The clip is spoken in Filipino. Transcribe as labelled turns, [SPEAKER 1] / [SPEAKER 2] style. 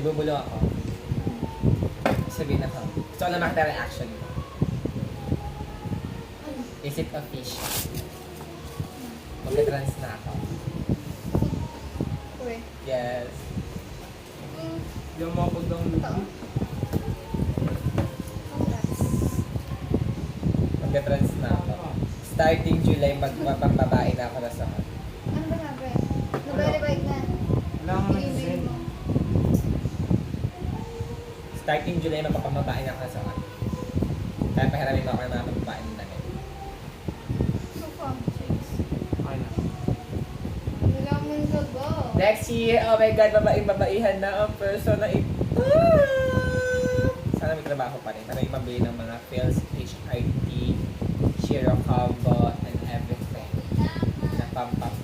[SPEAKER 1] Ibubulong ako. Sabihin ako. Gusto ko na makita reaction mo. Is it a fish? Mag-trans na ako.
[SPEAKER 2] Uy.
[SPEAKER 1] Yes.
[SPEAKER 3] Yung mga pagdang
[SPEAKER 2] Ito. Congrats.
[SPEAKER 1] Mag-trans na ako. Starting July, magpapambabae na ako na sa
[SPEAKER 2] Ano ba sabi? Nag-revive na.
[SPEAKER 3] Wala nga
[SPEAKER 2] I-email
[SPEAKER 3] nag-send.
[SPEAKER 2] mo.
[SPEAKER 1] Starting July, magpapambabae na ako na sa Kaya pahiramin mo ako ng mga pambabae ng damit.
[SPEAKER 2] So far, chicks.
[SPEAKER 3] Ay na.
[SPEAKER 2] Wala mo na go.
[SPEAKER 1] Next year, oh my God, babaihan na ang person na ito. Sana may trabaho pa rin. Sana may mabili ng mga pills, HRT, Shiro Combo, and everything. Na pampap